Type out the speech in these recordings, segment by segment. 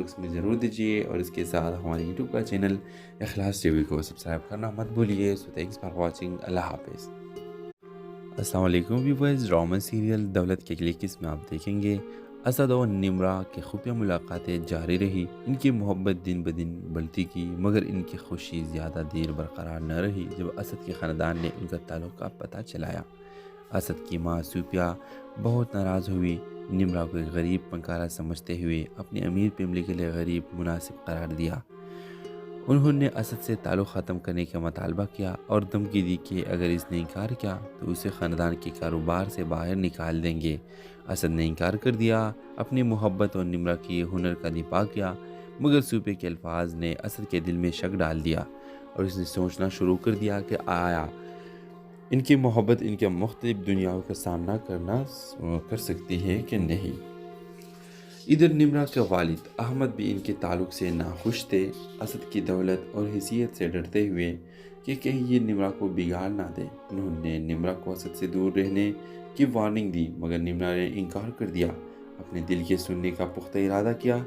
Box میں ضرور دیجیے اور اس کے ساتھ ہمارے یوٹیوب کا چینل اخلاص ٹی وی کو سبسکرائب کرنا مت بھولیے. سو تھینکس فار واچنگ. اللہ حافظ. السلام علیکم ویورز. ڈرامہ سیریل دولت کے اگلی قسم میں آپ دیکھیں گے اسد اور نمرہ کی خفیہ ملاقاتیں جاری رہی. ان کی محبت دن بدن بڑھتی کی مگر ان کی خوشی زیادہ دیر برقرار نہ رہی. جب اسد کے خاندان نے ان کا تعلق کا پتہ چلایا، اسد کی ماں صوفیہ بہت ناراض ہوئی. نمرہ کو ایک غریب پنکارا سمجھتے ہوئے اپنی امیر فیملی کے لیے غریب مناسب قرار دیا. انہوں نے اسد سے تعلق ختم کرنے کا مطالبہ کیا اور دھمکی دی کہ اگر اس نے انکار کیا تو اسے خاندان کے کاروبار سے باہر نکال دیں گے. اسد نے انکار کر دیا. اپنی محبت اور نمرہ کی ہنر کا دفاع کیا مگر صوفیہ کے الفاظ نے اسد کے دل میں شک ڈال دیا اور اس نے سوچنا شروع کر دیا کہ آیا ان کی محبت ان کے مختلف دنیاؤں کا سامنا کر سکتی ہے کہ نہیں. ادھر نمرہ کے والد احمد بھی ان کے تعلق سے ناخوش تھے. اسد کی دولت اور حیثیت سے ڈرتے ہوئے کہ کہیں یہ نمرہ کو بگاڑ نہ دے، انہوں نے نمرہ کو اسد سے دور رہنے کی وارننگ دی مگر نمرہ نے انکار کر دیا. اپنے دل کے سننے کا پختہ ارادہ کیا.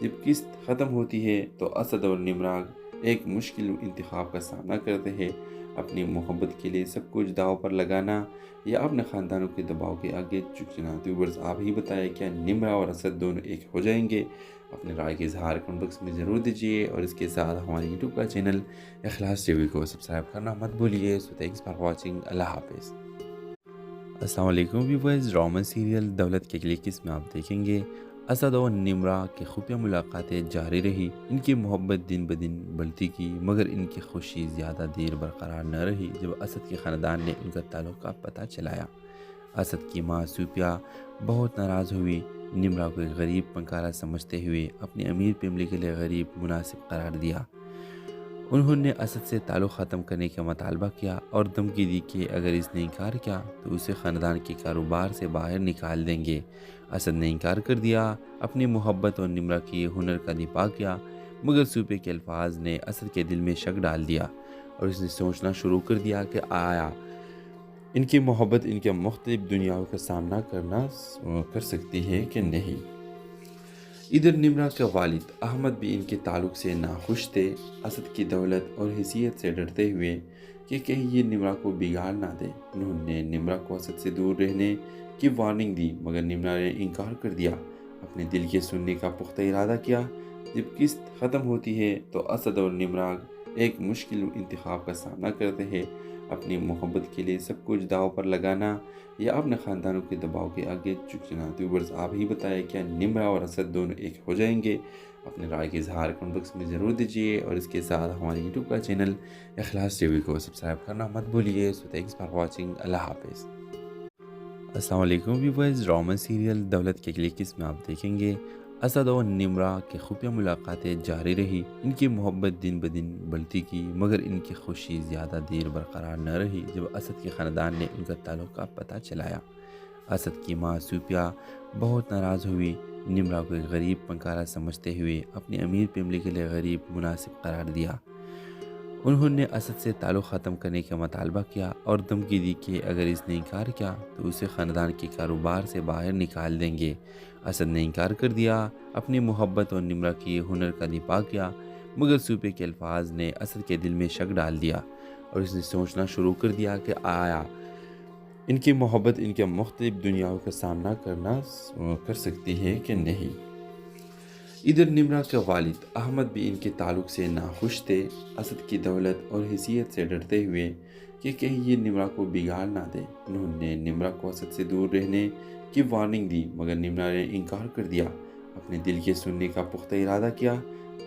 جب قسط ختم ہوتی ہے تو اسد اور نمرہ ایک مشکل انتخاب کا سامنا کرتے ہیں: اپنی محبت کے لیے سب کچھ داؤ پر لگانا یا اپنے خاندانوں کے دباؤ کے آگے جھک جانا. تو ویورز آپ ہی بتائیں کیا نمرہ اور اسد دونوں ایک ہو جائیں گے؟ اپنے رائے کا اظہار کمنٹ باکس میں ضرور دیجیے اور اس کے ساتھ ہمارے یوٹیوب کا چینل اخلاص ٹی وی کو سبسکرائب کرنا مت بھولیے. سو تھینکس فار واچنگ. اللہ حافظ. السلام علیکم ویورز. ڈرامہ سیریل دولت کے اگلی قسم میں آپ دیکھیں گے اسد اور نمرہ کی خفیہ ملاقاتیں جاری رہی. ان کی محبت دن بدن بڑھتی کی مگر ان کی خوشی زیادہ دیر برقرار نہ رہی. جب اسد کے خاندان نے ان کا تعلق کا پتہ چلایا، اسد کی ماں صوفیہ بہت ناراض ہوئی. نمرہ کو ایک غریب پنکارا سمجھتے ہوئے اپنی امیر فیملی کے لیے غریب مناسب قرار دیا. انہوں نے اسد سے تعلق ختم کرنے کا مطالبہ کیا اور دھمکی دی کہ اگر اس نے انکار کیا تو اسے خاندان کے کاروبار سے باہر نکال دیں گے. اسد نے انکار کر دیا. اپنی محبت اور نمرہ کی ہنر کا دفاع کیا مگر صوفیہ کے الفاظ نے اسد کے دل میں شک ڈال دیا اور اس نے سوچنا شروع کر دیا کہ آیا ان کی محبت ان کے مختلف دنیاؤں کا سامنا کر سکتی ہے کہ نہیں. ادھر نمرہ کے والد احمد بھی ان کے تعلق سے ناخوش تھے. اسد کی دولت اور حیثیت سے ڈرتے ہوئے کہ کہیں یہ نمرہ کو بگاڑ نہ دے، انہوں نے نمرہ کو اسد سے دور رہنے کی وارننگ دی مگر نمرہ نے انکار کر دیا. اپنے دل کے سننے کا پختہ ارادہ کیا. جب قسط ختم ہوتی ہے تو اسد اور نمرہ ایک مشکل انتخاب کا سامنا کرتے ہیں: اپنی محبت کے لیے سب کچھ داؤ پر لگانا یا اپنے خاندانوں کے دباؤ کے آگے جھک جانا. تو ویورز آپ ہی بتائیں کیا نمرہ اور اسد دونوں ایک ہو جائیں گے؟ اپنے رائے کا اظہار کمنٹ باکس میں ضرور دیجیے اور اس کے ساتھ ہمارے یوٹیوب کا چینل اخلاص ٹی وی کو سبسکرائب کرنا مت بھولیے. سو تھینکس فار واچنگ. اللہ حافظ. السلام علیکم ویورز. ڈرامہ سیریل دولت کے اگلی قسم میں آپ دیکھیں گے اسد اور نمرہ کی خفیہ ملاقاتیں جاری رہی. ان کی محبت دن بدن بڑھتی کی مگر ان کی خوشی زیادہ دیر برقرار نہ رہی. جب اسد کے خاندان نے ان کا تعلق کا پتہ چلایا، اسد کی ماں صوفیہ بہت ناراض ہوئی. نمرہ کو ایک غریب پنکارا سمجھتے ہوئے اپنی امیر فیملی کے لیے غریب مناسب قرار دیا. انہوں نے اسد سے تعلق ختم کرنے کا مطالبہ کیا اور دھمکی دی کہ اگر اس نے انکار کیا تو اسے خاندان کے کاروبار سے باہر نکال دیں گے. اسد نے انکار کر دیا. اپنی محبت اور نمرہ کی ہنر کا دفاع کیا مگر صوفیہ کے الفاظ نے اسد کے دل میں شک ڈال دیا اور اس نے سوچنا شروع کر دیا کہ آیا ان کی محبت ان کے مختلف دنیاؤں کا سامنا کر سکتی ہے کہ نہیں. ادھر نمرہ کے والد احمد بھی ان کے تعلق سے ناخوش تھے. اسد کی دولت اور حیثیت سے ڈرتے ہوئے کہ کہیں یہ نمرہ کو بگاڑ نہ دے، انہوں نے نمرہ کو اسد سے دور رہنے کی وارننگ دی مگر نمرہ نے انکار کر دیا. اپنے دل کے سننے کا پختہ ارادہ کیا.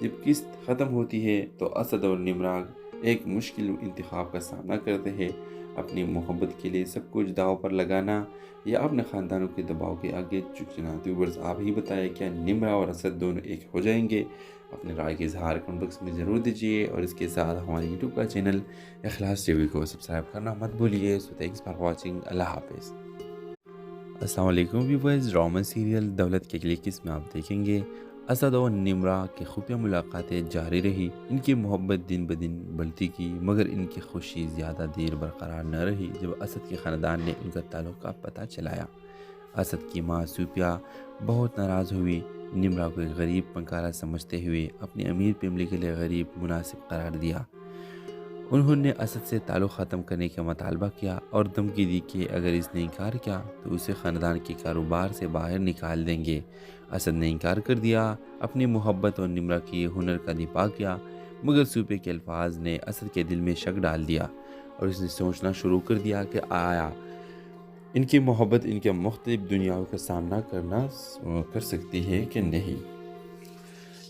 جب قسط ختم ہوتی ہے تو اسد اور نمرہ ایک مشکل انتخاب کا سامنا کرتے ہیں: اپنی محبت کے لیے سب کچھ داؤ پر لگانا یا اپنے خاندانوں کے دباؤ کے آگے جھک جانا. تو ویورز آپ ہی بتائیں کیا نمرہ اور اسد دونوں ایک ہو جائیں گے؟ اپنے رائے کا اظہار کمنٹ باکس میں ضرور دیجیے اور اس کے ساتھ ہمارے یوٹیوب کا چینل اخلاص ٹی وی کو سبسکرائب کرنا مت بھولیے. سو تھینکس فار واچنگ. اللہ حافظ. السلام علیکم ویورز. ڈرامہ سیریل دولت کے اگلی قسم میں آپ دیکھیں گے اسد اور نمرہ کی خفیہ ملاقاتیں جاری رہی. ان کی محبت دن بدن بڑھتی کی مگر ان کی خوشی زیادہ دیر برقرار نہ رہی. جب اسد کے خاندان نے ان کا تعلق کا پتہ چلایا، اسد کی ماں سوپیا بہت ناراض ہوئی، نمرا کو ایک غریب فنکارہ سمجھتے ہوئے اپنی امیر فیملی کے لیے غریب مناسب قرار دیا۔ انہوں نے اسد سے تعلق ختم کرنے کا مطالبہ کیا اور دھمکی دی کہ اگر اس نے انکار کیا تو اسے خاندان کے کاروبار سے باہر نکال دیں گے۔ اسد نے انکار کر دیا، اپنی محبت اور نمرا کی ہنر کا دفاع کیا، مگر سوپے کے الفاظ نے اسد کے دل میں شک ڈال دیا اور اس نے سوچنا شروع کر دیا کہ آیا ان کی محبت ان کے مختلف دنیاؤں کا سامنا کر سکتی ہے کہ نہیں۔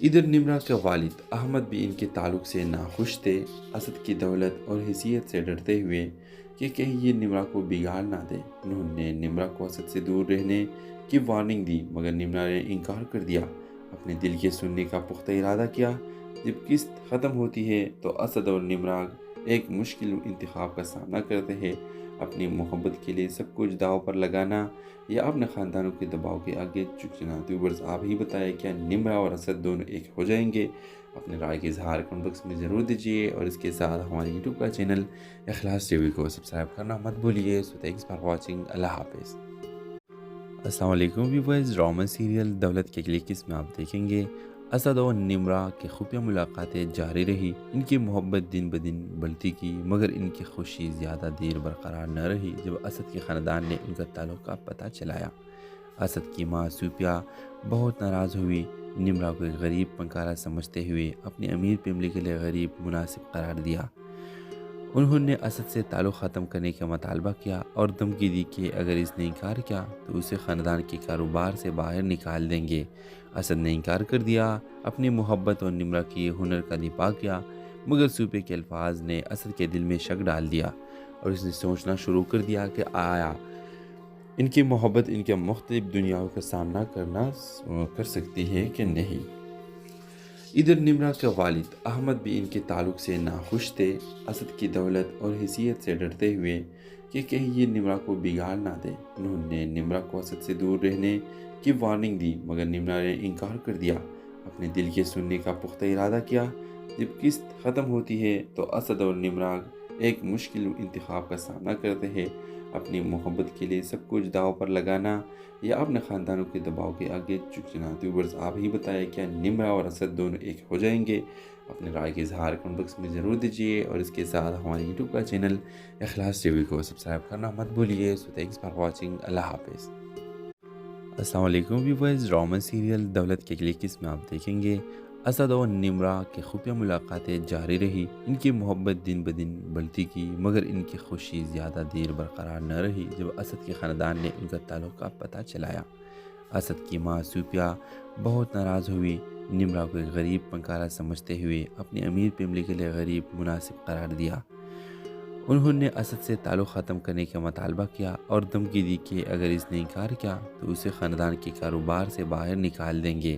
ادھر نمرا کے والد احمد بھی ان کے تعلق سے ناخوش تھے، اسد کی دولت اور حیثیت سے ڈرتے ہوئے کہ کہیں یہ نمرا کو بگاڑ نہ دے۔ انہوں نے نمرا کو اسد سے دور رہنے کی وارننگ دی، مگر نمرا نے انکار کر دیا، اپنے دل کے سننے کا پختہ ارادہ کیا۔ جب قسط ختم ہوتی ہے تو اسد اور نمرا ایک مشکل انتخاب کا سامنا کرتے ہیں، اپنی محبت کے لیے سب کچھ داؤ پر لگانا یا اپنے خاندانوں کے دباؤ کے آگے جھکنا۔ ویورز آپ ہی بتائیں کیا نمرا اور اسد دونوں ایک ہو جائیں گے؟ اپنے رائے کے اظہار کمنٹ باکس میں ضرور دیجیے اور اس کے ساتھ ہمارے یوٹیوب کا چینل اخلاص ٹی وی کو سبسکرائب کرنا مت بھولیے۔ سو تھینکس فار واچنگ، اللہ حافظ۔ السلام علیکم ویورز، ڈرامہ سیریل دولت کے کلکس میں آپ دیکھیں گے اسد اور نمرا کی خفیہ ملاقاتیں جاری رہی۔ ان کی محبت دن بدن بڑھتی کی، مگر ان کی خوشی زیادہ دیر برقرار نہ رہی جب اسد کے خاندان نے ان کا تعلق کا پتہ چلایا۔ اسد کی ماں سوپیا بہت ناراض ہوئی، نمرا کو ایک غریب فنکارہ سمجھتے ہوئے اپنی امیر فیملی کے لیے غریب مناسب قرار دیا۔ انہوں نے اسد سے تعلق ختم کرنے کا مطالبہ کیا اور دھمکی دی کہ اگر اس نے انکار کیا تو اسے خاندان کے کاروبار سے باہر نکال دیں گے۔ اسد نے انکار کر دیا، اپنی محبت اور نمرا کی ہنر کا دفاع کیا، مگر سوپے کے الفاظ نے اسد کے دل میں شک ڈال دیا اور اس نے سوچنا شروع کر دیا کہ آیا ان کی محبت ان کے مختلف دنیاؤں کا سامنا کر سکتی ہے کہ نہیں۔ ادھر نمرا کے والد احمد بھی ان کے تعلق سے ناخوش تھے، اسد کی دولت اور حیثیت سے ڈرتے ہوئے کہ کہیں یہ نمرا کو بگاڑ نہ دے۔ انہوں نے نمرا کو اسد سے دور رہنے کی وارننگ دی، مگر نمرا نے انکار کر دیا، اپنے دل کے سننے کا پختہ ارادہ کیا۔ جب قسط ختم ہوتی ہے تو اسد اور نمرا ایک مشکل انتخاب کا سامنا کرتے ہیں، اپنی محبت کے لیے سب کچھ داؤ پر لگانا یا اپنے خاندانوں کے دباؤ کے آگے جھکنا۔ ویورز آپ ہی بتائیں کیا نمرا اور اسد دونوں ایک ہو جائیں گے؟ اپنے رائے کے اظہار کمنٹ باکس میں ضرور دیجیے اور اس کے ساتھ ہمارے یوٹیوب کا چینل اخلاص ٹی وی کو سبسکرائب کرنا مت بھولیے۔ سو تھینکس فار واچنگ، اللہ حافظ۔ السلام علیکم ویورز، ڈرامہ سیریل دولت کے کلکس میں آپ دیکھیں گے اسد اور نمرا کی خفیہ ملاقاتیں جاری رہی۔ ان کی محبت دن بدن بڑھتی کی، مگر ان کی خوشی زیادہ دیر برقرار نہ رہی جب اسد کے خاندان نے ان کا تعلق کا پتہ چلایا۔ اسد کی ماں سوپیا بہت ناراض ہوئی، نمرا کو ایک غریب فنکارہ سمجھتے ہوئے اپنی امیر فیملی کے لیے غریب مناسب قرار دیا۔ انہوں نے اسد سے تعلق ختم کرنے کا مطالبہ کیا اور دھمکی دی کہ اگر اس نے انکار کیا تو اسے خاندان کے کاروبار سے باہر نکال دیں گے۔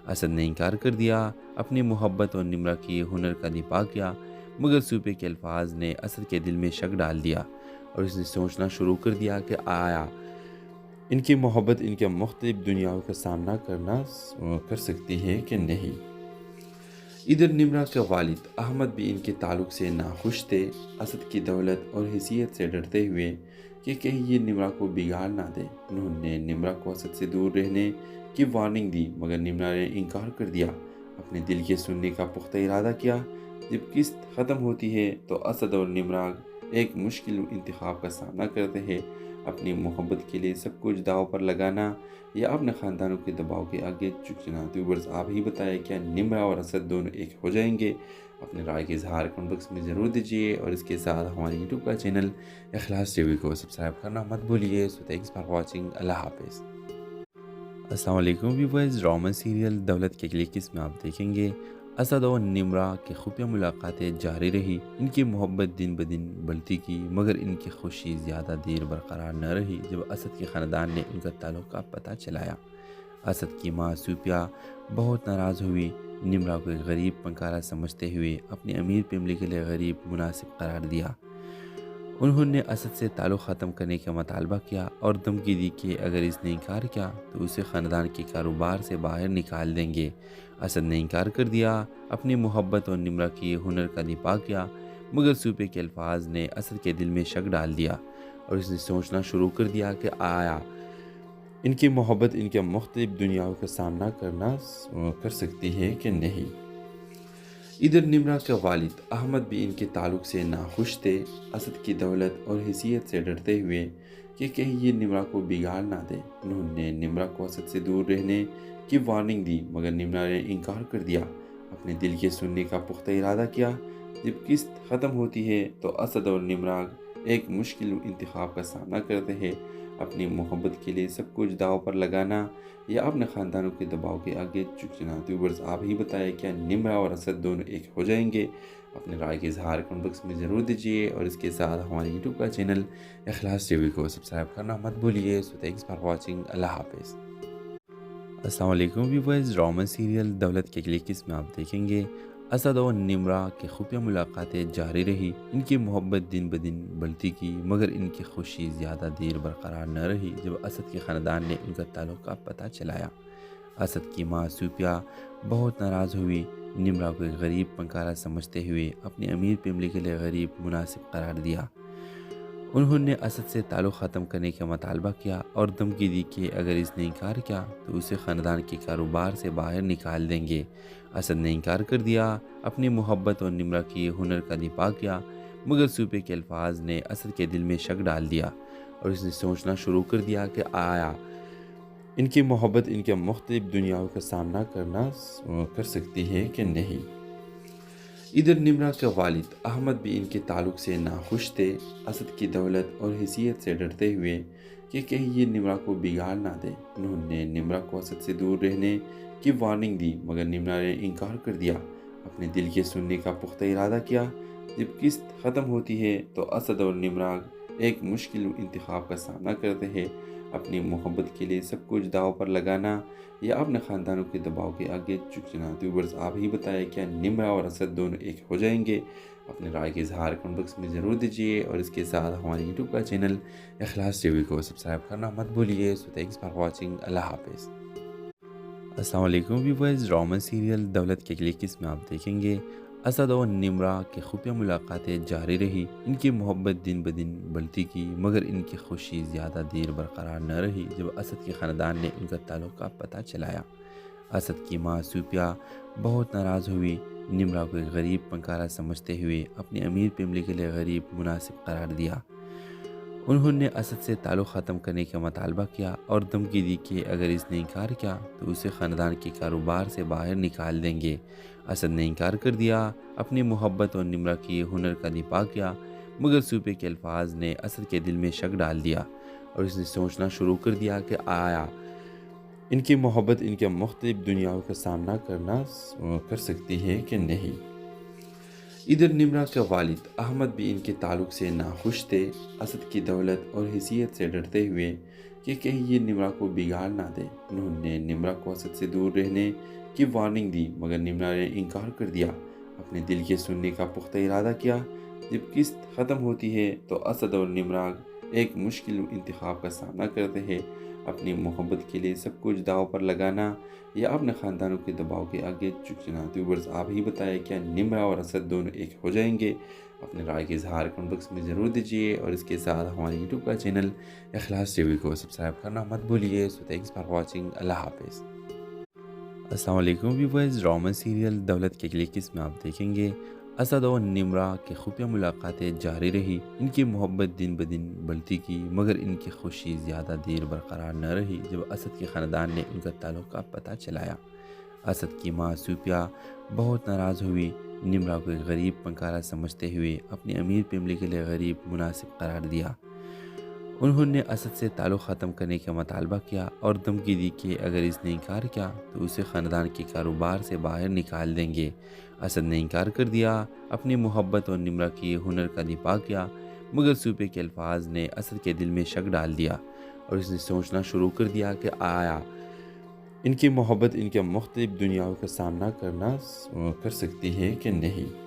اسد نے انکار کر دیا، اپنی محبت اور نمرا کی ہنر کا دفاع کیا، مگر سوپے کے الفاظ نے اسد کے دل میں شک ڈال دیا اور اس نے سوچنا شروع کر دیا کہ آیا ان کی محبت ان کے مختلف دنیاؤں کا سامنا کر سکتی ہے کہ نہیں۔ ادھر نمرا کے والد احمد بھی ان کے تعلق سے ناخوش تھے، اسد کی دولت اور حیثیت سے ڈرتے ہوئے کہ کہیں یہ نمرا کو بگاڑ نہ دے۔ انہوں نے نمرا کو اسد سے دور رہنے کی وارننگ دی، مگر نمرا نے انکار کر دیا، اپنے دل کے سننے کا پختہ ارادہ کیا۔ جب قسط ختم ہوتی ہے تو اسد اور نمرا ایک مشکل انتخاب کا سامنا کرتے ہیں، اپنی محبت کے لیے سب کچھ داؤ پر لگانا یا اپنے خاندانوں کے دباؤ کے آگے جھکنا۔ ویورز آپ ہی بتائیں کیا نمرا اور اسد دونوں ایک ہو جائیں گے؟ اپنے رائے کے اظہار کمنٹ باکس میں ضرور دیجیے اور اس کے ساتھ ہمارے یوٹیوب کا چینل اخلاص ٹی وی کو سبسکرائب کرنا مت بھولیے۔ سو تھینکس فار واچنگ، اللہ حافظ۔ السلام علیکم ویورز، ڈرامہ سیریل دولت کے کلکس میں آپ دیکھیں گے اسد اور نمرا کی خفیہ ملاقاتیں جاری رہی۔ ان کی محبت دن بدن بڑھتی کی، مگر ان کی خوشی زیادہ دیر برقرار نہ رہی جب اسد کے خاندان نے ان کا تعلق کا پتہ چلایا۔ اسد کی ماں سوپیا بہت ناراض ہوئی، نمرا کو ایک غریب فنکارہ سمجھتے ہوئے اپنی امیر فیملی کے لیے غریب مناسب قرار دیا۔ انہوں نے اسد سے تعلق ختم کرنے کا مطالبہ کیا اور دھمکی دی کہ اگر اس نے انکار کیا تو اسے خاندان کے کاروبار سے باہر نکال دیں گے۔ اسد نے انکار کر دیا، اپنی محبت اور نمرا کی ہنر کا دفاع کیا، مگر سوپے کے الفاظ نے اسد کے دل میں شک ڈال دیا اور اس نے سوچنا شروع کر دیا کہ آیا ان کی محبت ان کے مختلف دنیاؤں کا سامنا کر سکتی ہے کہ نہیں۔ ادھر نمرہ کا والد احمد بھی ان کے تعلق سے ناخوش تھے، اسد کی دولت اور حیثیت سے ڈرتے ہوئے کہ کہیں یہ نمرہ کو بگاڑ نہ دے۔ انہوں نے نمرہ کو اسد سے دور رہنے کی وارننگ دی، مگر نمرہ نے انکار کر دیا، اپنے دل کے سننے کا پختہ ارادہ کیا۔ جب قسط ختم ہوتی ہے تو اسد اور نمرہ ایک مشکل انتخاب کا سامنا کرتے ہیں، اپنی محبت کے لیے سب کچھ داؤ پر لگانا یا اپنے خاندانوں کے دباؤ کے آگے جھکنا۔ تو ویورز آپ ہی بتائیں کیا نمرہ اور اسد دونوں ایک ہو جائیں گے؟ اپنے رائے کے اظہار کمنٹ باکس میں ضرور دیجیے، اور اس کے ساتھ ہمارے یوٹیوب کا چینل اخلاص ٹی وی کو سبسکرائب کرنا مت بھولیے۔ سو تھینکس فار واچنگ، اللہ حافظ۔ السلام علیکم ویورز، ڈرامہ سیریل دولت کے کلکس میں آپ دیکھیں گے اسد اور نمرہ کی خفیہ ملاقاتیں جاری رہی۔ ان کی محبت دن بدن بڑھتی کی، مگر ان کی خوشی زیادہ دیر برقرار نہ رہی جب اسد کے خاندان نے ان کا تعلق کا پتہ چلایا۔ اسد کی ماں صوفیہ بہت ناراض ہوئی، نمرہ کو ایک غریب پنکارا سمجھتے ہوئے اپنی امیر فیملی کے لیے غریب مناسب قرار دیا۔ انہوں نے اسد سے تعلق ختم کرنے کا مطالبہ کیا اور دھمکی دی کہ اگر اس نے انکار کیا تو اسے خاندان کے کاروبار سے باہر نکال دیں گے۔ اسد نے انکار کر دیا، اپنی محبت اور نمرہ کی ہنر کا دفاع کیا، مگر صوفیہ کے الفاظ نے اسد کے دل میں شک ڈال دیا اور اس نے سوچنا شروع کر دیا کہ آیا ان کی محبت ان کے مختلف دنیاؤں کا سامنا کر سکتی ہے کہ نہیں۔ ادھر نمرہ کا والد احمد بھی ان کے تعلق سے ناخوش تھے، اسد کی دولت اور حیثیت سے ڈرتے ہوئے کہ کہیں یہ نمرہ کو بگاڑ نہ دے۔ انہوں نے نمرہ کو اسد سے دور رہنے کی وارننگ دی، مگر نمرہ نے انکار کر دیا، اپنے دل کے سننے کا پختہ ارادہ کیا۔ جب قسط ختم ہوتی ہے تو اسد اور نمرہ ایک مشکل انتخاب کا سامنا کرتے ہیں، اپنی محبت کے لیے سب کچھ داؤ پر لگانا یا اپنے خاندانوں کے دباؤ کے آگے جھکنا۔ تو ویورز آپ ہی بتائیں کیا نمرہ اور اسد دونوں ایک ہو جائیں گے؟ اپنے رائے کے اظہار کمنٹ باکس میں ضرور دیجیے، اور اس کے ساتھ ہمارے یوٹیوب کا چینل اخلاص ٹی وی کو سبسکرائب کرنا مت بھولیے۔ سو تھینکس فار واچنگ، اللہ حافظ۔ السلام علیکم ویورز، ڈرامہ سیریل دولت کے کلکس میں آپ دیکھیں گے اسد اور نمرہ کی خفیہ ملاقاتیں جاری رہی۔ ان کی محبت دن بدن بڑھتی کی، مگر ان کی خوشی زیادہ دیر برقرار نہ رہی جب اسد کے خاندان نے ان کا تعلق کا پتہ چلایا۔ اسد کی ماں صوفیہ بہت ناراض ہوئی، نمرہ کو ایک غریب پنکارا سمجھتے ہوئے اپنی امیر فیملی کے لیے غریب مناسب قرار دیا۔ انہوں نے اسد سے تعلق ختم کرنے کا مطالبہ کیا اور دھمکی دی کہ اگر اس نے انکار کیا تو اسے خاندان کے کاروبار سے باہر نکال دیں گے۔ اسد نے انکار کر دیا، اپنی محبت اور نمرہ کی ہنر کا دفاع کیا، مگر صوفیہ کے الفاظ نے اسد کے دل میں شک ڈال دیا اور اس نے سوچنا شروع کر دیا کہ آیا ان کی محبت ان کے مختلف دنیاؤں کا سامنا کر سکتی ہے کہ نہیں۔ ادھر نمرہ کا والد احمد بھی ان کے تعلق سے ناخوش تھے، اسد کی دولت اور حیثیت سے ڈرتے ہوئے کہ کہیں یہ نمرہ کو بگاڑ نہ دے۔ انہوں نے نمرہ کو اسد سے دور رہنے کی وارننگ دی، مگر نمرہ نے انکار کر دیا، اپنے دل کے سننے کا پختہ ارادہ کیا۔ جب قسط ختم ہوتی ہے تو اسد اور نمرہ ایک مشکل انتخاب کا سامنا کرتے ہیں، اپنی محبت کے لیے سب کچھ داؤ پر لگانا یا اپنے خاندانوں کے دباؤ کے آگے جھکنا۔ تو ویورز آپ ہی بتائیں کیا نمرہ اور اسد دونوں ایک ہو جائیں گے؟ اپنے رائے کے اظہار کمنٹ باکس میں ضرور دیجیے، اور اس کے ساتھ ہمارے یوٹیوب کا چینل اخلاص ٹی وی کو سبسکرائب کرنا مت بھولیے۔ سو تھینکس فار واچنگ، اللہ حافظ۔ السلام علیکم ویورز، ڈرامہ سیریل دولت کے کلکس میں آپ دیکھیں گے اسد اور نمرہ کی خفیہ ملاقاتیں جاری رہی۔ ان کی محبت دن بدن بڑھتی کی، مگر ان کی خوشی زیادہ دیر برقرار نہ رہی جب اسد کے خاندان نے ان کا تعلق کا پتہ چلایا۔ اسد کی ماں صوفیہ بہت ناراض ہوئی، نمرہ کو ایک غریب پنکارا سمجھتے ہوئے اپنی امیر فیملی کے لیے غریب مناسب قرار دیا۔ انہوں نے اسد سے تعلق ختم کرنے کا مطالبہ کیا اور دھمکی دی کہ اگر اس نے انکار کیا تو اسے خاندان کے کاروبار سے باہر نکال دیں گے۔ اسد نے انکار کر دیا، اپنی محبت اور نمرہ کی ہنر کا دفاع کیا، مگر صوفیہ کے الفاظ نے اسد کے دل میں شک ڈال دیا اور اس نے سوچنا شروع کر دیا کہ آیا ان کی محبت ان کے مختلف دنیاؤں کا سامنا کر سکتی ہے کہ نہیں۔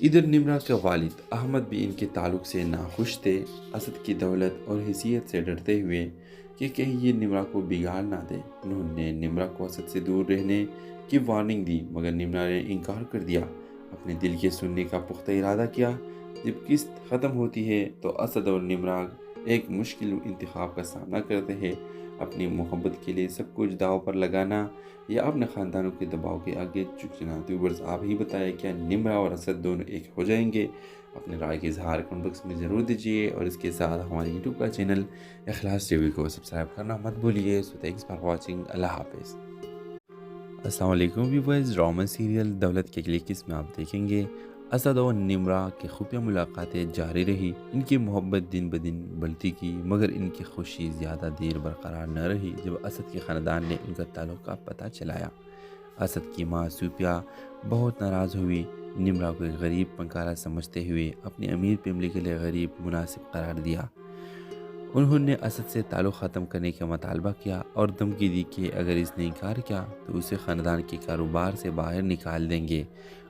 ادھر نمرہ کا والد احمد بھی ان کے تعلق سے ناخوش تھے، اسد کی دولت اور حیثیت سے ڈرتے ہوئے کہ کہیں یہ نمرہ کو بگاڑ نہ دے۔ انہوں نے نمرہ کو اسد سے دور رہنے کی وارننگ دی، مگر نمرہ نے انکار کر دیا، اپنے دل کے سننے کا پختہ ارادہ کیا۔ جب قسط ختم ہوتی ہے تو اسد اور نمرہ ایک مشکل انتخاب کا سامنا کرتے ہیں، اپنی محبت کے لیے سب کچھ داؤ پر لگانا یا اپنے خاندانوں کے دباؤ کے آگے جھکنا؟ تو ویورز آپ ہی بتائیں، کیا نمرا اور اسد دونوں ایک ہو جائیں گے؟ اپنے رائے کے اظہار کمنٹ باکس میں ضرور دیجیے، اور اس کے ساتھ ہمارے یوٹیوب کا چینل اخلاص ٹی وی کو سبسکرائب کرنا مت بھولیے۔ سو تھینکس فار واچنگ، اللہ حافظ۔ السلام علیکم ویورز، ڈرامہ سیریل دولت کے کلکس میں آپ دیکھیں گے اسد اور نمرا کی خفیہ ملاقاتیں جاری رہی۔ ان کی محبت دن بدن بڑھتی کی، مگر ان کی خوشی زیادہ دیر برقرار نہ رہی جب اسد کے خاندان نے ان کا تعلق کا پتہ چلایا۔ اسد کی ماں صوفیہ بہت ناراض ہوئی۔ نمرا کو ایک غریب فنکارہ سمجھتے ہوئے اپنی امیر فیملی کے لیے غریب مناسب قرار دیا۔ انہوں نے اسد سے تعلق ختم کرنے کا مطالبہ کیا اور دھمکی دی کہ اگر اس نے انکار کیا تو اسے خاندان کے کاروبار سے باہر نکال دیں گے۔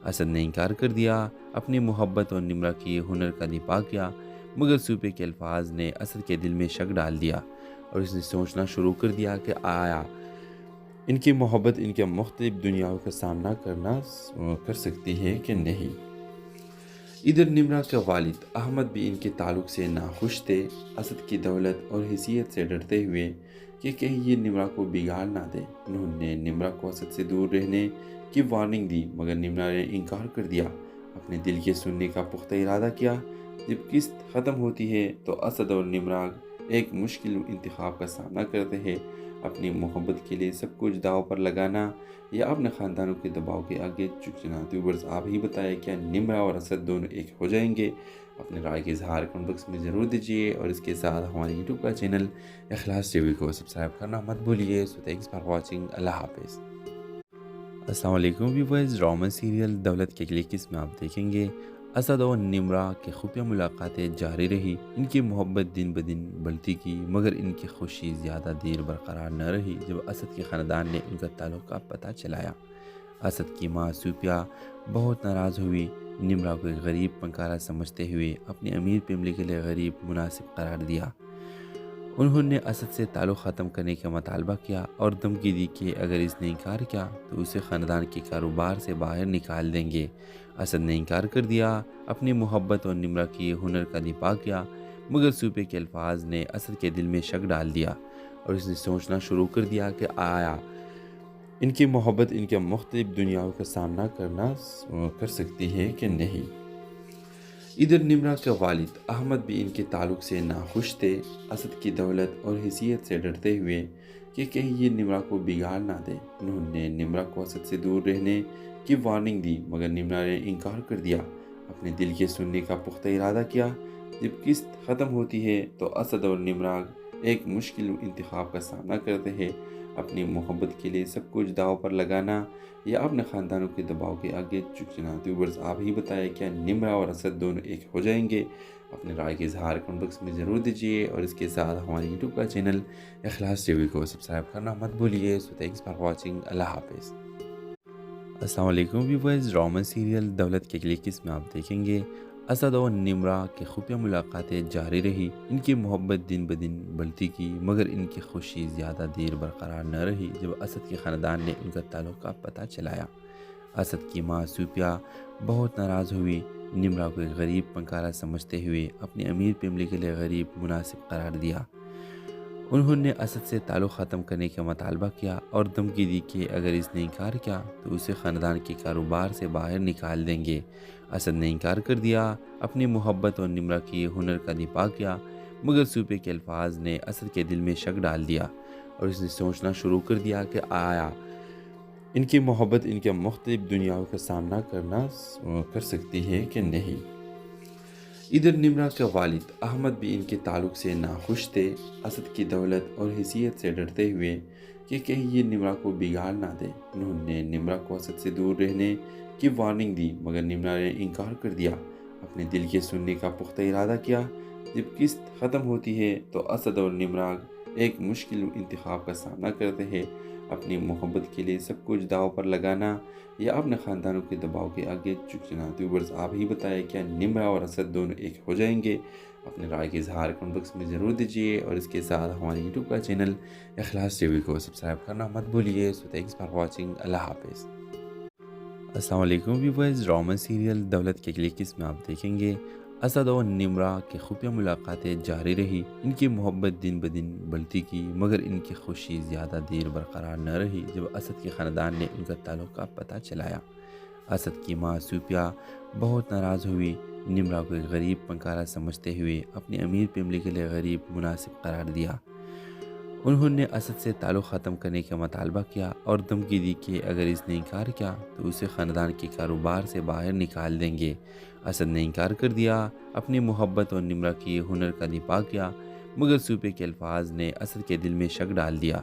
اسد نے انکار کر دیا، اپنی محبت اور نمرا کی ہنر کا دفاع کیا، مگر صوفیہ کے الفاظ نے اسد کے دل میں شک ڈال دیا اور اس نے سوچنا شروع کر دیا کہ آیا ان کی محبت ان کے مختلف دنیاؤں کا سامنا کر سکتی ہے کہ نہیں۔ ادھر نمرا کے والد احمد بھی ان کے تعلق سے ناخوش تھے۔ اسد کی دولت اور حیثیت سے ڈرتے ہوئے کہ کہیں یہ نمرا کو بگاڑ نہ دے، انہوں نے نمرا کو اسد سے دور رہنے کی وارننگ دی، مگر نمرا نے انکار کر دیا، اپنے دل کے سننے کا پختہ ارادہ کیا۔ جب قسط ختم ہوتی ہے تو اسد اور نمرا ایک مشکل انتخاب کا سامنا کرتے ہیں، اپنی محبت کے لیے سب کچھ داؤ پر لگانا یا اپنے خاندانوں کے دباؤ کے آگے جھکنا؟ تو ویورز آپ ہی بتائیں، کیا نمرا اور اسد دونوں ایک ہو جائیں گے؟ اپنے رائے کے اظہار کمنٹ باکس میں ضرور دیجیے، اور اس کے ساتھ ہمارے یوٹیوب کا چینل اخلاص ٹی وی کو سبسکرائب کرنا مت بھولیے۔ سو تھینکس فار واچنگ، اللہ حافظ۔ السلام علیکم ویورز، ڈرامہ سیریل دولت کے کلکس میں آپ دیکھیں گے اسد اور نمرا کی خفیہ ملاقاتیں جاری رہی۔ ان کی محبت دن بدن بڑھتی کی، مگر ان کی خوشی زیادہ دیر برقرار نہ رہی جب اسد کے خاندان نے ان کا تعلق کا پتہ چلایا۔ اسد کی ماں صوفیہ بہت ناراض ہوئی۔ نمرا کو ایک غریب فنکارہ سمجھتے ہوئے اپنی امیر فیملی کے لیے غریب مناسب قرار دیا۔ انہوں نے اسد سے تعلق ختم کرنے کا مطالبہ کیا اور دھمکی دی کہ اگر اس نے انکار کیا تو اسے خاندان کے کاروبار سے باہر نکال دیں گے۔ اسد نے انکار کر دیا، اپنی محبت اور نمرا کی ہنر کا دفاع کیا، مگر صوفیہ کے الفاظ نے اسد کے دل میں شک ڈال دیا اور اس نے سوچنا شروع کر دیا کہ آیا ان کی محبت ان کے مختلف دنیاؤں کا سامنا کر سکتی ہے کہ نہیں۔ ادھر نمرا کے والد احمد بھی ان کے تعلق سے ناخوش تھے۔ اسد کی دولت اور حیثیت سے ڈرتے ہوئے کہ کہیں یہ نمرا کو بگاڑ نہ دے، انہوں نے نمرا کو اسد سے دور رہنے کی وارننگ دی، مگر نمرا نے انکار کر دیا، اپنے دل کے سننے کا پختہ ارادہ کیا۔ جب قسط ختم ہوتی ہے تو اسد اور نمرا ایک مشکل انتخاب کا سامنا کرتے ہیں، اپنی محبت کے لیے سب کچھ داؤ پر لگانا یا اپنے خاندانوں کے دباؤ کے آگے جھکنا؟ تو ویورز آپ ہی بتائیں، کیا نمرا اور اسد دونوں ایک ہو جائیں گے؟ اپنے رائے کے اظہار کمنٹ باکس میں ضرور دیجیے، اور اس کے ساتھ ہمارے یوٹیوب کا چینل اخلاص ٹی وی کو سبسکرائب کرنا مت بھولیے۔ سو تھینکس فار واچنگ، اللہ حافظ۔ السلام علیکم ویورز، ڈرامہ سیریل دولت کے کلکس میں آپ دیکھیں گے اسد اور نمرا کی خفیہ ملاقاتیں جاری رہی۔ ان کی محبت دن بدن بڑھتی کی، مگر ان کی خوشی زیادہ دیر برقرار نہ رہی جب اسد کے خاندان نے ان کا تعلق کا پتہ چلایا۔ اسد کی ماں صوفیہ بہت ناراض ہوئی۔ نمرا کو ایک غریب فنکارہ سمجھتے ہوئے اپنی امیر فیملی کے لیے غریب مناسب قرار دیا۔ انہوں نے اسد سے تعلق ختم کرنے کا مطالبہ کیا اور دھمکی دی کہ اگر اس نے انکار کیا تو اسے خاندان کے کاروبار سے باہر نکال دیں گے۔ اسد نے انکار کر دیا، اپنی محبت اور نمرا کی ہنر کا دفاع کیا، مگر صوفیہ کے الفاظ نے اسد کے دل میں شک ڈال دیا اور اس نے سوچنا شروع کر دیا کہ آیا ان کی محبت ان کے مختلف دنیاؤں کا سامنا کر سکتی ہے کہ نہیں۔ ادھر نمرا کے والد احمد بھی ان کے تعلق سے ناخوش تھے۔ اسد کی دولت اور حیثیت سے ڈرتے ہوئے کہ کہیں یہ نمرا کو بگاڑ نہ دے، انہوں نے نمرا کو اسد سے دور رہنے کی وارننگ دی، مگر نمرا نے انکار کر دیا، اپنے دل کے سننے کا پختہ ارادہ کیا۔ جب قسط ختم ہوتی ہے تو اسد اور نمرا ایک مشکل انتخاب کا سامنا کرتے ہیں، اپنی محبت کے لیے سب کچھ داؤ پر لگانا یا اپنے خاندانوں کے دباؤ کے آگے جھکنا؟ تو ویورز آپ ہی بتائیں، کیا نمرا اور اسد دونوں ایک ہو جائیں گے؟ اپنے رائے کے اظہار کمنٹ باکس میں ضرور دیجیے، اور اس کے ساتھ ہمارے یوٹیوب کا چینل اخلاص ٹی وی کو سبسکرائب کرنا مت بھولیے۔ سو تھینکس فار واچنگ، اللہ حافظ۔ السلام علیکم ویورز، ڈرامہ سیریل دولت کے کلکس میں آپ دیکھیں گے اسد اور نمرہ کی خفیہ ملاقاتیں جاری رہی۔ ان کی محبت دن بدن بڑھتی کی، مگر ان کی خوشی زیادہ دیر برقرار نہ رہی۔ جب اسد کے خاندان نے ان کا تعلق کا پتہ چلایا، اسد کی ماں صوفیہ بہت ناراض ہوئی۔ نمرہ کو ایک غریب فنکارہ سمجھتے ہوئے اپنی امیر فیملی کے لیے غریب مناسب قرار دیا۔ انہوں نے اسد سے تعلق ختم کرنے کا مطالبہ کیا اور دھمکی دی کہ اگر اس نے انکار کیا تو اسے خاندان کے کاروبار سے باہر نکال دیں گے۔ اسد نے انکار کر دیا، اپنی محبت اور نمرہ کی ہنر کا دفاع کیا، مگر صوفیہ کے الفاظ نے اسد کے دل میں شک ڈال دیا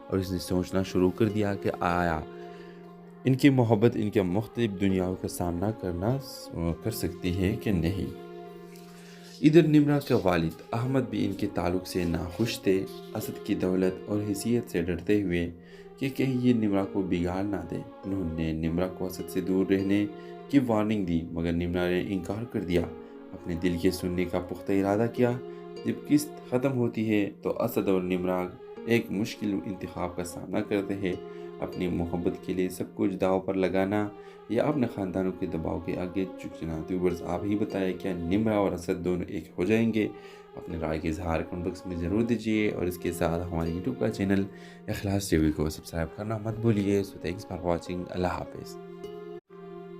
اور اس نے سوچنا شروع کر دیا کہ آیا ان کی محبت ان کے مختلف دنیاؤں کا سامنا کر سکتی ہے کہ نہیں۔ ادھر نمرہ کے والد احمد بھی ان کے تعلق سے ناخوش تھے۔ اسد کی دولت اور حیثیت سے ڈرتے ہوئے کہ کہیں یہ نمرہ کو بگاڑ نہ دے، انہوں نے نمرہ کو اسد سے دور رہنے کی وارننگ دی، مگر نمرہ نے انکار کر دیا، اپنے دل کے سننے کا پختہ ارادہ کیا۔ جب قسط ختم ہوتی ہے تو اسد اور نمرہ ایک مشکل انتخاب کا سامنا کرتے ہیں، اپنی محبت کے لیے سب کچھ داؤ پر لگانا یا اپنے خاندانوں کے دباؤ کے آگے جھکنا۔ ویورز آپ ہی بتائیں کیا نمرہ اور اسد دونوں ایک ہو جائیں گے؟ اپنے رائے کے اظہار کمنٹ باکس میں ضرور دیجیے اور اس کے ساتھ ہمارے یوٹیوب کا چینل اخلاص ٹی وی کو سبسکرائب کرنا مت بھولیے۔ سو تھینکس فار واچنگ، اللہ حافظ۔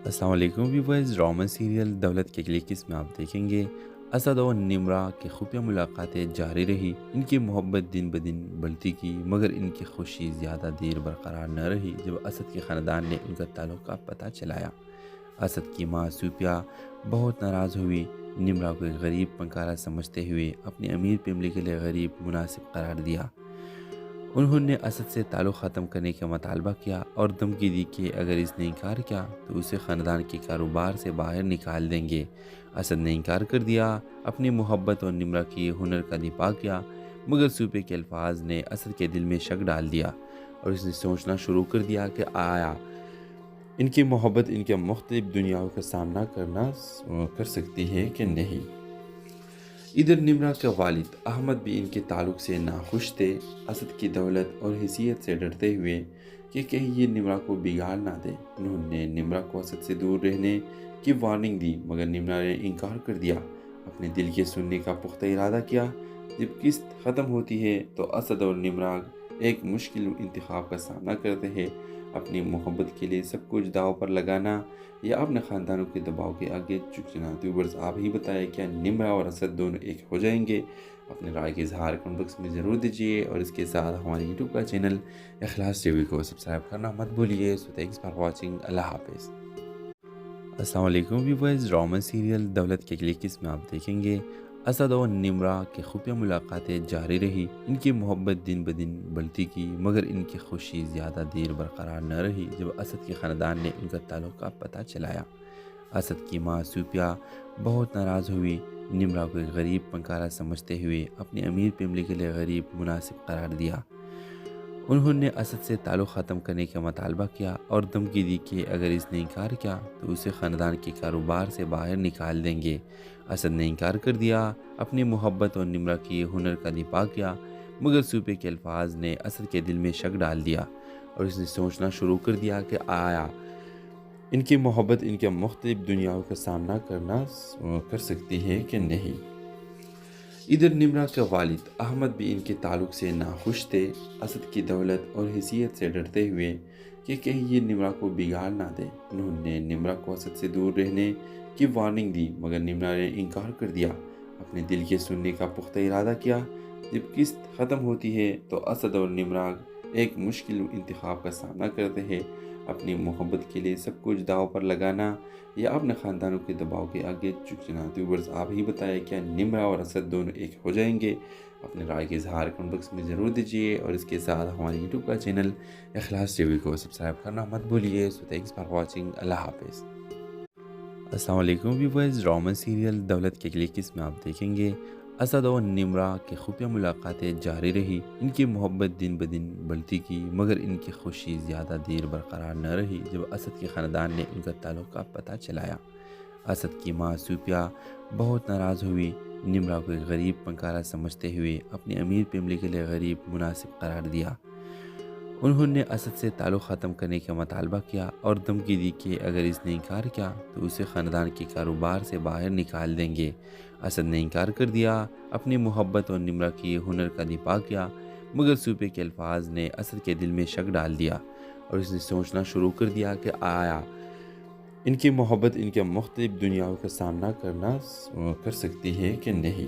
السلام علیکم ویورز، ڈرامہ سیریل دولت کے کلکس میں آپ دیکھیں گے اسد اور نمرہ کی خفیہ ملاقاتیں جاری رہی۔ ان کی محبت دن بدن بڑھتی کی، مگر ان کی خوشی زیادہ دیر برقرار نہ رہی۔ جب اسد کے خاندان نے ان کا تعلق کا پتہ چلایا، اسد کی ماں صوفیہ بہت ناراض ہوئی۔ نمرہ کو ایک غریب فنکارہ سمجھتے ہوئے اپنی امیر فیملی کے لیے غریب مناسب قرار دیا۔ انہوں نے اسد سے تعلق ختم کرنے کا مطالبہ کیا اور دھمکی دی کہ اگر اس نے انکار کیا تو اسے خاندان کے کاروبار سے باہر نکال دیں گے۔ اسد نے انکار کر دیا، اپنی محبت اور نمرہ کی ہنر کا دفاع کیا، مگر صوفیہ کے الفاظ نے اسد کے دل میں شک ڈال دیا اور اس نے سوچنا شروع کر دیا کہ آیا ان کی محبت ان کے مختلف دنیاؤں کا سامنا کر سکتی ہے کہ نہیں۔ ادھر نمرہ کے والد احمد بھی ان کے تعلق سے ناخوش تھے۔ اسد کی دولت اور حیثیت سے ڈرتے ہوئے کہ کہیں یہ نمرہ کو بگاڑ نہ دے، انہوں نے نمرہ کو اسد سے دور رہنے کی وارننگ دی، مگر نمرہ نے انکار کر دیا، اپنے دل کے سننے کا پختہ ارادہ کیا۔ جب قسط ختم ہوتی ہے تو اسد اور نمرہ ایک مشکل انتخاب کا سامنا کرتے ہیں، اپنی محبت کے لیے سب کچھ داؤ پر لگانا یا اپنے خاندانوں کے دباؤ کے آگے جھکنا۔ ویورز آپ ہی بتائیں کیا نمرہ اور اسد دونوں ایک ہو جائیں گے؟ اپنے رائے کے اظہار کمنٹ باکس میں ضرور دیجیے اور اس کے ساتھ ہمارے یوٹیوب کا چینل اخلاص ٹی وی کو سبسکرائب کرنا مت بھولیے۔ سو تھینکس فار واچنگ، اللہ حافظ۔ السلام علیکم ویورز، ڈرامہ سیریل دولت کے کلکس میں آپ دیکھیں گے اسد اور نمرہ کی خفیہ ملاقاتیں جاری رہی۔ ان کی محبت دن بدن بڑھتی کی، مگر ان کی خوشی زیادہ دیر برقرار نہ رہی۔ جب اسد کے خاندان نے ان کا تعلق کا پتہ چلایا، اسد کی ماں صوفیہ بہت ناراض ہوئی۔ نمرہ کو ایک غریب فنکارہ سمجھتے ہوئے اپنی امیر فیملی کے لیے غریب مناسب قرار دیا۔ انہوں نے اسد سے تعلق ختم کرنے کا مطالبہ کیا اور دھمکی دی کہ اگر اس نے انکار کیا تو اسے خاندان کے کاروبار سے باہر نکال دیں گے۔ اسد نے انکار کر دیا، اپنی محبت اور نمرہ کی ہنر کا دفاع کیا، مگر صوفیہ کے الفاظ نے اسد کے دل میں شک ڈال دیا اور اس نے سوچنا شروع کر دیا کہ آیا ان کی محبت ان کے مختلف دنیاؤں کا سامنا کر سکتی ہے کہ نہیں۔ ادھر نمرہ کے والد احمد بھی ان کے تعلق سے ناخوش تھے۔ اسد کی دولت اور حیثیت سے ڈرتے ہوئے کہ کہیں یہ نمرہ کو بگاڑ نہ دے، انہوں نے نمرہ کو اسد سے دور رہنے کی وارننگ دی، مگر نمرہ نے انکار کر دیا، اپنے دل کے سننے کا پختہ ارادہ کیا۔ جب قسط ختم ہوتی ہے تو اسد اور نمرہ ایک مشکل انتخاب کا سامنا کرتے ہیں، اپنی محبت کے لیے سب کچھ داؤ پر لگانا یا اپنے خاندانوں کے دباؤ کے آگے جھکنا۔ ویورز آپ ہی بتائیں کیا نمرہ اور اسد دونوں ایک ہو جائیں گے؟ اپنے رائے کے اظہار کمنٹ باکس میں ضرور دیجیے اور اس کے ساتھ ہمارے یوٹیوب کا چینل اخلاص ٹی وی کو سبسکرائب کرنا مت بھولیے۔ سو تھینکس فار واچنگ، اللہ حافظ۔ السلام علیکم ویورز، ڈرامہ سیریل دولت کے کلکس میں آپ دیکھیں گے اسد اور نمرہ کی خفیہ ملاقاتیں جاری رہی۔ ان کی محبت دن بدن بڑھتی کی، مگر ان کی خوشی زیادہ دیر برقرار نہ رہی۔ جب اسد کے خاندان نے ان کا تعلق کا پتہ چلایا، اسد کی ماں صوفیہ بہت ناراض ہوئی۔ نمرہ کو ایک غریب فنکارہ سمجھتے ہوئے اپنی امیر فیملی کے لیے غریب مناسب قرار دیا۔ انہوں نے اسد سے تعلق ختم کرنے کا مطالبہ کیا اور دھمکی دی کہ اگر اس نے انکار کیا تو اسے خاندان کے کاروبار سے باہر نکال دیں گے۔ اسد نے انکار کر دیا، اپنی محبت اور نمرہ کے ہنر کا دفاع کیا، مگر سوپے کے الفاظ نے اسد کے دل میں شک ڈال دیا اور اس نے سوچنا شروع کر دیا کہ آیا ان کی محبت ان کے مختلف دنیاؤں کا سامنا کر سکتی ہے کہ نہیں۔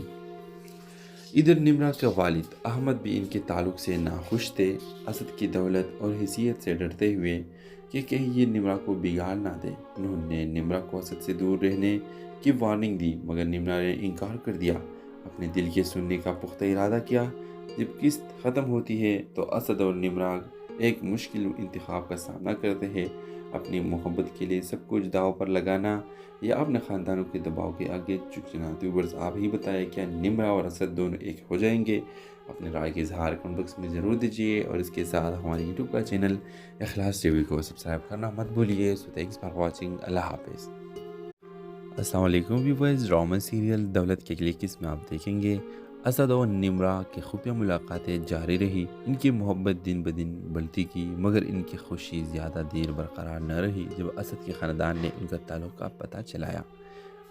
ادھر نمرہ کا والد احمد بھی ان کے تعلق سے ناخوش تھے، اسد کی دولت اور حیثیت سے ڈرتے ہوئے کہ کہیں یہ نمرہ کو بگاڑ نہ دے۔ انہوں نے نمرہ کو اسد سے دور رہنے کی وارننگ دی، مگر نمرہ نے انکار کر دیا، اپنے دل کے سننے کا پختہ ارادہ کیا۔ جب قسط ختم ہوتی ہے تو اسد اور نمرہ ایک مشکل انتخاب کا سامنا کرتے ہیں، اپنی محبت کے لیے سب کچھ داؤ پر لگانا یا اپنے خاندانوں کے دباؤ کے آگے جھکنا۔ ویورز آپ ہی بتائیں کیا نمرہ اور اسد دونوں ایک ہو جائیں گے؟ اپنے رائے کے اظہار کمنٹ باکس میں ضرور دیجیے اور اس کے ساتھ ہمارے یوٹیوب کا چینل اخلاص ٹی وی کو سبسکرائب کرنا مت بھولیے۔ سو تھینکس فار واچنگ، اللہ حافظ۔ السلام علیکم ویورز، ڈرامہ سیریل دولت کے کلکس میں آپ دیکھیں گے اسد اور نمرہ کی خفیہ ملاقاتیں جاری رہی۔ ان کی محبت دن بدن بڑھتی گئی، مگر ان کی خوشی زیادہ دیر برقرار نہ رہی جب اسد کے خاندان نے ان کا تعلق کا پتہ چلایا۔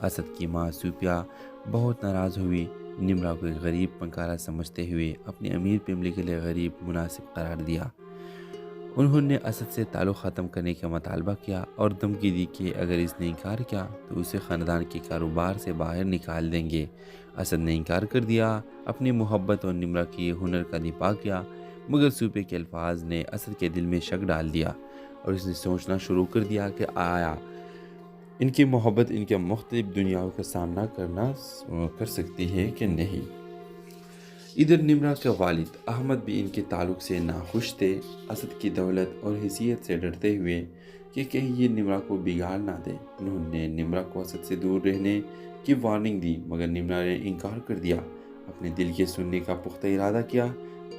اسد کی ماں سوپیا بہت ناراض ہوئی، نمرہ کو ایک غریب پنکارا سمجھتے ہوئے اپنی امیر فیملی کے لیے غریب مناسب قرار دیا۔ انہوں نے اسد سے تعلق ختم کرنے کا مطالبہ کیا اور دھمکی دی کہ اگر اس نے انکار کیا تو اسے خاندان کے کاروبار سے باہر نکال دیں گے۔ اسد نے انکار کر دیا، اپنی محبت اور نمرہ کے ہنر کا دفاع کیا، مگر سوپے کے الفاظ نے اسد کے دل میں شک ڈال دیا اور اس نے سوچنا شروع کر دیا کہ آیا ان کی محبت ان کے مختلف دنیاؤں کا سامنا کر سکتی ہے کہ نہیں۔ ادھر نمرہ کا والد احمد بھی ان کے تعلق سے ناخوش تھے، اسد کی دولت اور حیثیت سے ڈرتے ہوئے کہ کہیں یہ نمرہ کو بگاڑ نہ دے۔ انہوں نے نمرہ کو اسد سے دور رہنے کی وارننگ دی، مگر نمرہ نے انکار کر دیا، اپنے دل کے سننے کا پختہ ارادہ کیا۔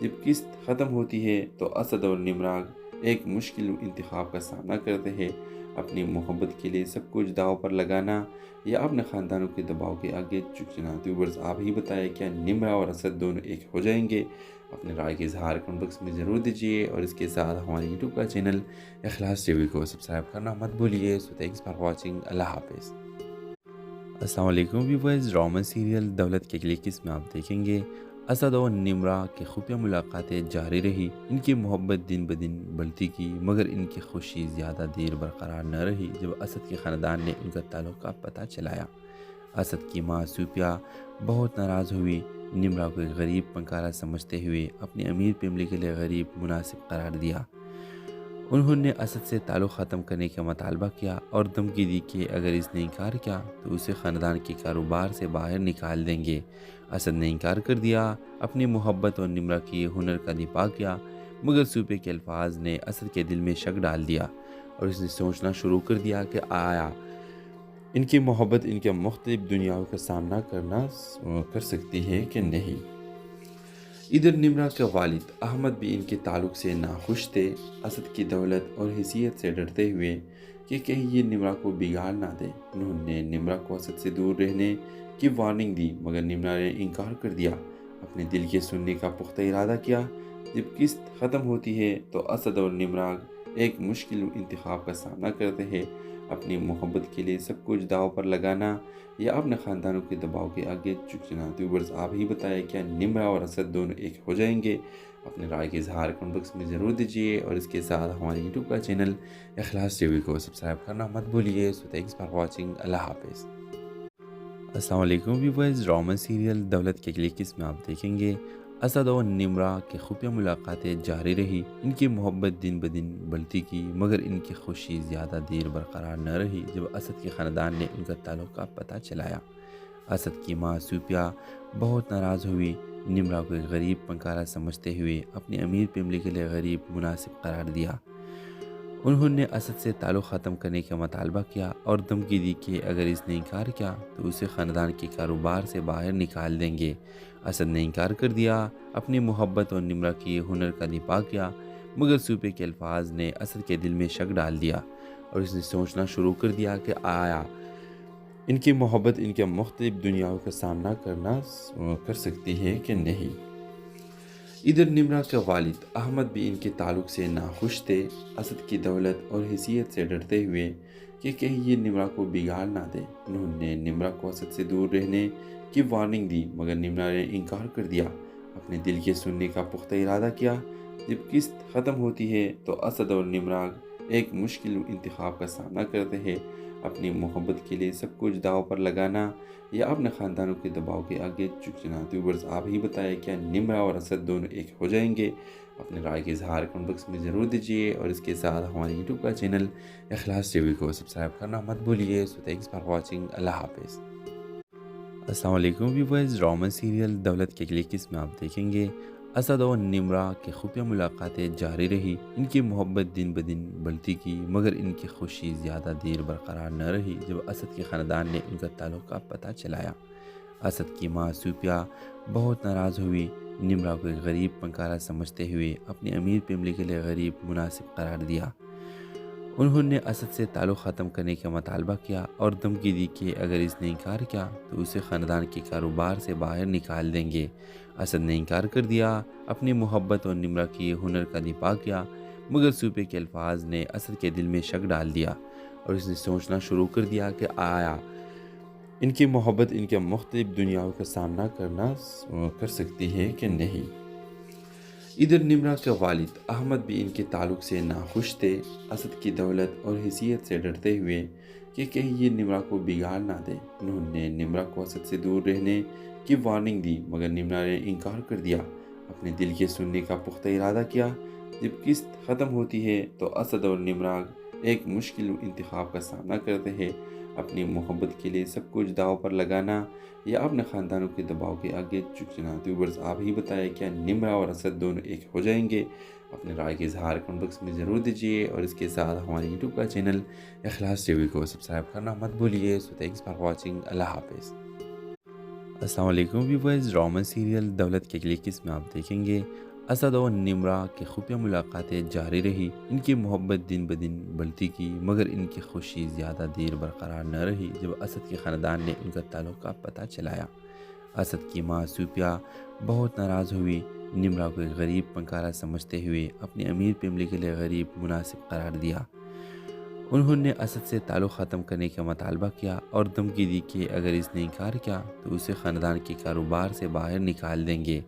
جب قسط ختم ہوتی ہے تو اسد اور نمرہ ایک مشکل انتخاب کا سامنا کرتے ہیں، اپنی محبت کے لیے سب کچھ داؤ پر لگانا یا اپنے خاندانوں کے دباؤ کے آگے جھکنا۔ ویورز آپ ہی بتائیں کیا نمرہ اور اسد دونوں ایک ہو جائیں گے؟ اپنے رائے کے اظہار کمنٹ باکس میں ضرور دیجیے اور اس کے ساتھ ہمارے یوٹیوب کا چینل اخلاص ٹی وی کو سبسکرائب کرنا مت بھولیے۔ سو تھینکس فار واچنگ، اللہ حافظ۔ السلام علیکم ویورز، ڈرامہ سیریل دولت کے کلکس میں آپ دیکھیں گے اسد اور نمرہ کی خفیہ ملاقاتیں جاری رہی۔ ان کی محبت دن بدن بڑھتی گئی، مگر ان کی خوشی زیادہ دیر برقرار نہ رہی جب اسد کے خاندان نے ان کا تعلق کا پتہ چلایا۔ اسد کی ماں سوپیا بہت ناراض ہوئی، نمرہ کو ایک غریب پنکارا سمجھتے ہوئے اپنی امیر فیملی کے لیے غریب مناسب قرار دیا۔ انہوں نے اسد سے تعلق ختم کرنے کا مطالبہ کیا اور دھمکی دی کہ اگر اس نے انکار کیا تو اسے خاندان کے کاروبار سے باہر نکال دیں گے۔ اسد نے انکار کر دیا، اپنی محبت اور نمرہ کے ہنر کا دفاع کیا، مگر سوپے کے الفاظ نے اسد کے دل میں شک ڈال دیا اور اس نے سوچنا شروع کر دیا کہ آیا ان کی محبت ان کے مختلف دنیاؤں کا سامنا کر سکتی ہے کہ نہیں۔ ادھر نمرہ کا والد احمد بھی ان کے تعلق سے ناخوش تھے، اسد کی دولت اور حیثیت سے ڈرتے ہوئے کہ کہیں یہ نمرہ کو بگاڑ نہ دے۔ انہوں نے نمرہ کو اسد سے دور رہنے کی وارننگ دی، مگر نمرہ نے انکار کر دیا، اپنے دل کے سننے کا پختہ ارادہ کیا۔ جب قسط ختم ہوتی ہے تو اسد اور نمرہ ایک مشکل انتخاب کا سامنا کرتے ہیں، اپنی محبت کے لیے سب کچھ داؤ پر لگانا یا اپنے خاندانوں کے دباؤ کے آگے جھکنا۔ ویورز آپ ہی بتائیں کیا نمرہ اور اسد دونوں ایک ہو جائیں گے؟ اپنے رائے کے اظہار کمنٹ باکس میں ضرور دیجیے اور اس کے ساتھ ہمارے یوٹیوب کا چینل اخلاص ٹی وی کو سبسکرائب کرنا مت بھولیے۔ سو تھینکس فار واچنگ، اللہ حافظ۔ السلام علیکم ویورز، ڈرامہ سیریل دولت کے کلکس میں آپ دیکھیں گے اسد اور نمرہ کی خفیہ ملاقاتیں جاری رہی۔ ان کی محبت دن بدن بڑھتی گئی، مگر ان کی خوشی زیادہ دیر برقرار نہ رہی جب اسد کے خاندان نے ان کا تعلق کا پتہ چلایا۔ اسد کی ماں سوپیا بہت ناراض ہوئی، نمرہ کو ایک غریب پنکارا سمجھتے ہوئے اپنی امیر فیملی کے لیے غریب مناسب قرار دیا۔ انہوں نے اسد سے تعلق ختم کرنے کا مطالبہ کیا اور دھمکی دی کہ اگر اس نے انکار کیا تو اسے خاندان کے کاروبار سے باہر نکال دیں گے۔ اسد نے انکار کر دیا، اپنی محبت اور نمرہ کے ہنر کا دفاع کیا، مگر سوپے کے الفاظ نے اسد کے دل میں شک ڈال دیا اور اس نے سوچنا شروع کر دیا کہ آیا ان کی محبت ان کے مختلف دنیاؤں کا سامنا کر سکتی ہے کہ نہیں۔ ادھر نمرہ کے والد احمد بھی ان کے تعلق سے ناخوش تھے، اسد کی دولت اور حیثیت سے ڈرتے ہوئے کہ کہیں یہ نمرہ کو بگاڑ نہ دے۔ انہوں نے نمرہ کو اسد سے دور رہنے کی وارننگ دی، مگر نمرہ نے انکار کر دیا، اپنے دل کے سننے کا پختہ ارادہ کیا۔ جب قسط ختم ہوتی ہے تو اسد اور نمرہ ایک مشکل انتخاب کا سامنا کرتے ہیں، اپنی محبت کے لیے سب کچھ داؤ پر لگانا یا اپنے خاندانوں کے دباؤ کے آگے جھک جانا۔ تو ویورز آپ ہی بتائیں کیا نمرہ اور اسد دونوں ایک ہو جائیں گے؟ اپنے رائے کے اظہار کمنٹ باکس میں ضرور دیجیے، اور اس کے ساتھ ہمارے یوٹیوب کا چینل اخلاص ٹی وی کو سبسکرائب کرنا مت بھولیے۔ سو تھینکس فار واچنگ، اللہ حافظ۔ السلام علیکم ویورز، ڈرامہ سیریل دولت کے کلکس میں آپ دیکھیں گے اسد اور نمرہ کی خفیہ ملاقاتیں جاری رہی۔ ان کی محبت دن بدن بڑھتی کی، مگر ان کی خوشی زیادہ دیر برقرار نہ رہی جب اسد کے خاندان نے ان کا تعلق کا پتہ چلایا۔ اسد کی ماں صوفیہ بہت ناراض ہوئی، نمرہ کو ایک غریب پنکارا سمجھتے ہوئے اپنی امیر فیملی کے لیے غریب مناسب قرار دیا۔ انہوں نے اسد سے تعلق ختم کرنے کا مطالبہ کیا اور دھمکی دی کہ اگر اس نے انکار کیا تو اسے خاندان کے کاروبار سے باہر نکال دیں گے۔ اسد نے انکار کر دیا، اپنی محبت اور نمرہ کی ہنر کا دفاع کیا، مگر صوفیہ کے الفاظ نے اسد کے دل میں شک ڈال دیا اور اس نے سوچنا شروع کر دیا کہ آیا ان کی محبت ان کے مختلف دنیاؤں کا سامنا کر سکتی ہے کہ نہیں۔ ادھر نمرہ کے والد احمد بھی ان کے تعلق سے ناخوش تھے، اسد کی دولت اور حیثیت سے ڈرتے ہوئے کہ کہیں یہ نمرہ کو بگاڑ نہ دے۔ انہوں نے نمرہ کو اسد سے دور رہنے کی وارننگ دی، مگر نمرہ نے انکار کر دیا، اپنے دل کے سننے کا پختہ ارادہ کیا۔ جب قسط ختم ہوتی ہے تو اسد اور نمرہ ایک مشکل انتخاب کا سامنا کرتے ہیں، اپنی محبت کے لیے سب کچھ داؤ پر لگانا یا اپنے خاندانوں کے دباؤ کے آگے جھک جانا۔ تو ویورز آپ ہی بتائیں کیا نمرہ اور اسد دونوں ایک ہو جائیں گے؟ اپنے رائے کے اظہار کمنٹ باکس میں ضرور دیجیے، اور اس کے ساتھ ہمارے یوٹیوب کا چینل اخلاص ٹی وی کو سبسکرائب کرنا مت بھولیے۔ سو تھینکس فار واچنگ، اللہ حافظ۔ السلام علیکم ویورز، ڈرامہ سیریل دولت کے کلکس میں آپ دیکھیں گے اسد اور نمرہ کی خفیہ ملاقاتیں جاری رہی۔ ان کی محبت دن بدن بڑھتی کی، مگر ان کی خوشی زیادہ دیر برقرار نہ رہی جب اسد کے خاندان نے ان کا تعلق کا پتہ چلایا۔ اسد کی ماں صوفیہ بہت ناراض ہوئی، نمرہ کو ایک غریب پنکارا سمجھتے ہوئے اپنی امیر فیملی کے لیے غریب مناسب قرار دیا۔ انہوں نے اسد سے تعلق ختم کرنے کا مطالبہ کیا اور دھمکی دی کہ اگر اس نے انکار کیا تو اسے خاندان کے کاروبار سے باہر نکال دیں گے۔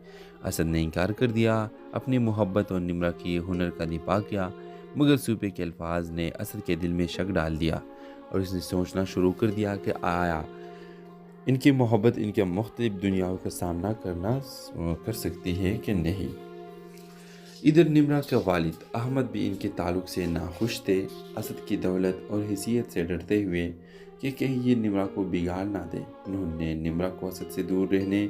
اسد نے انکار کر دیا، اپنی محبت اور نمرہ کی ہنر کا دفاع کیا، مگر صوفیہ کے الفاظ نے اسد کے دل میں شک ڈال دیا اور اس نے سوچنا شروع کر دیا کہ آیا ان کی محبت ان کے مختلف دنیاؤں کا سامنا کر سکتی ہے کہ نہیں۔ ادھر نمرہ کے والد احمد بھی ان کے تعلق سے ناخوش تھے، اسد کی دولت اور حیثیت سے ڈرتے ہوئے کہ کہیں یہ نمرہ کو بگاڑ نہ دے۔ انہوں نے نمرہ کو اسد سے دور رہنے